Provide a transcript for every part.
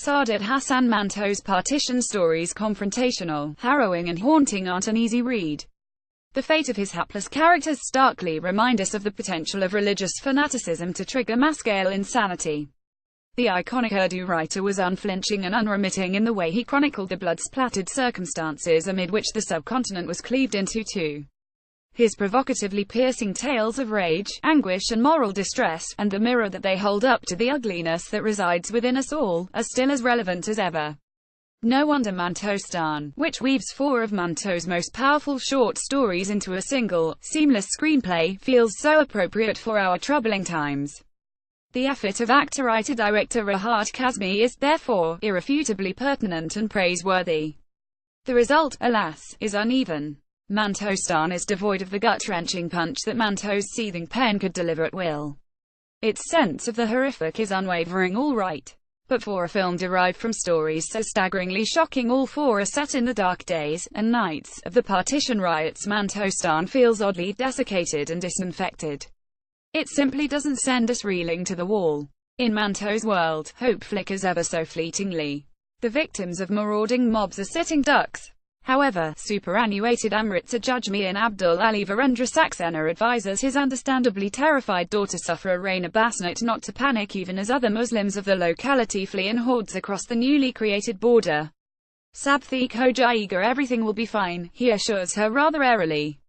Saadat Hasan Mantos Partition stories confrontational, harrowing and haunting aren't an easy read. The fate of his hapless characters starkly remind us of the potential of religious fanaticism to trigger mass-scale insanity. The iconic Urdu writer was unflinching and unremitting in the way he chronicled the blood-splattered circumstances amid which the subcontinent was cleaved into two. His provocatively piercing tales of rage, anguish and moral distress, and the mirror that they hold up to the ugliness that resides within us all, are still as relevant as ever. No wonder Mantostaan, which weaves four of Manto's most powerful short stories into a single, seamless screenplay, feels so appropriate for our troubling times. The effort of actor-writer-director Rahat Kazmi is, therefore, irrefutably pertinent and praiseworthy. The result, alas, is uneven. Mantostaan is devoid of the gut-wrenching punch that Manto's seething pen could deliver at will. Its sense of the horrific is unwavering, all right. But for a film derived from stories so staggeringly shocking, all four are set in the dark days and nights of the partition riots. Mantostaan feels oddly desiccated and disinfected. It simply doesn't send us reeling to the wall. In Manto's world, hope flickers ever so fleetingly. The victims of marauding mobs are sitting ducks. However, superannuated Amritsar Judge Mian Abdul Ali Virendra Saxena advises his understandably terrified daughter Sufra Raina Basnet not to panic even as other Muslims of the locality flee in hordes across the newly created border. Sabthik ho jayega, everything will be fine, he assures her rather airily.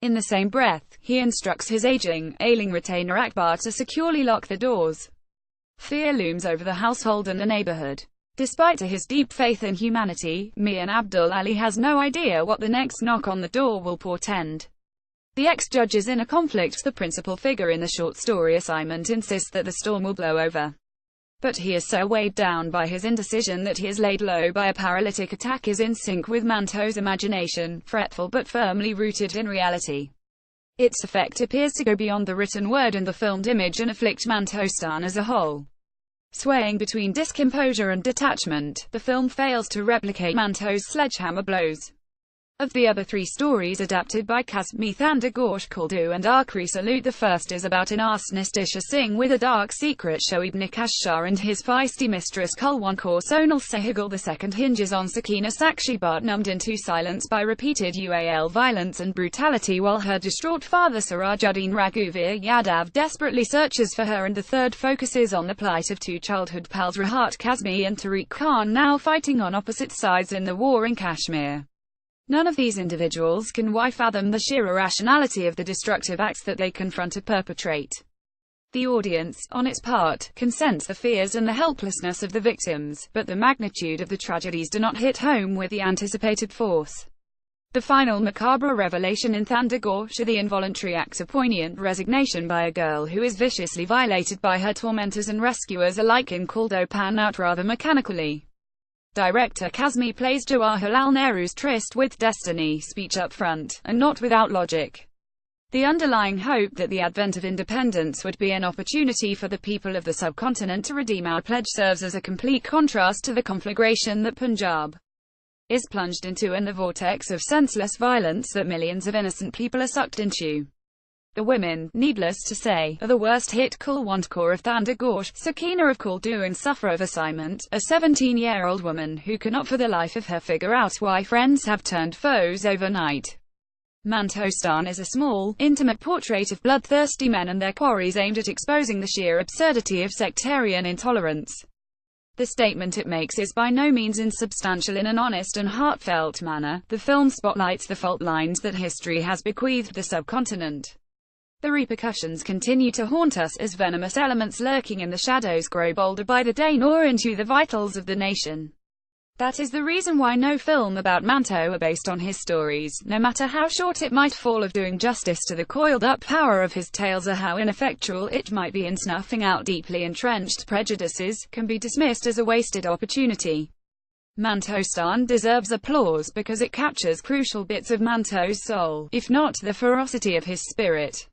In the same breath, he instructs his ailing retainer Akbar to securely lock the doors. Fear looms over the household and the neighborhood. Despite his deep faith in humanity, Mian Abdul Ali has no idea what the next knock on the door will portend. The ex-judge is in a conflict. The principal figure in the short story assignment insists that the storm will blow over. But he is so weighed down by his indecision that he is laid low by a paralytic attack is in sync with Manto's imagination, fretful but firmly rooted in reality. Its effect appears to go beyond the written word and the filmed image and afflict Mantostaan as a whole. Swaying between discomposure and detachment, the film fails to replicate Manto's sledgehammer blows. Of the other three stories adapted by Kazmi, Thandagosh, Kuldu and Akhri Salute, the first is about an arsonist Isha Singh with a dark secret, Shoaib Nikash Shah and his feisty mistress Kulwankor Sonal Sehgal. The second hinges on Sakina Sakshibat, numbed into silence by repeated UAL violence and brutality while her distraught father Sirajuddin Raghuvir Yadav desperately searches for her, and the third focuses on the plight of two childhood pals Rahat Kazmi and Tariq Khan, now fighting on opposite sides in the war in Kashmir. None of these individuals can fathom the sheer irrationality of the destructive acts that they confront or perpetrate. The audience, on its part, can sense the fears and the helplessness of the victims, but the magnitude of the tragedies do not hit home with the anticipated force. The final macabre revelation in Thandagosh, the involuntary act of poignant resignation by a girl who is viciously violated by her tormentors and rescuers alike in Kuldo, pan out rather mechanically. Director Kazmi plays Jawaharlal Nehru's tryst with destiny speech up front, and not without logic. The underlying hope that the advent of independence would be an opportunity for the people of the subcontinent to redeem our pledge serves as a complete contrast to the conflagration that Punjab is plunged into and the vortex of senseless violence that millions of innocent people are sucked into. The women, needless to say, are the worst hit. Kulwankor of Thandagosh, Sakina of Kuldu and Sufra of Assignment, a 17-year-old woman who cannot for the life of her figure out why friends have turned foes overnight. Mantostaan is a small, intimate portrait of bloodthirsty men and their quarries aimed at exposing the sheer absurdity of sectarian intolerance. The statement it makes is by no means insubstantial. In an honest and heartfelt manner, the film spotlights the fault lines that history has bequeathed the subcontinent. The repercussions continue to haunt us as venomous elements lurking in the shadows grow bolder by the day, gnaw into the vitals of the nation. That is the reason why no film about Manto are based on his stories, no matter how short it might fall of doing justice to the coiled-up power of his tales or how ineffectual it might be in snuffing out deeply entrenched prejudices, can be dismissed as a wasted opportunity. Mantostaan deserves applause because it captures crucial bits of Manto's soul, if not the ferocity of his spirit.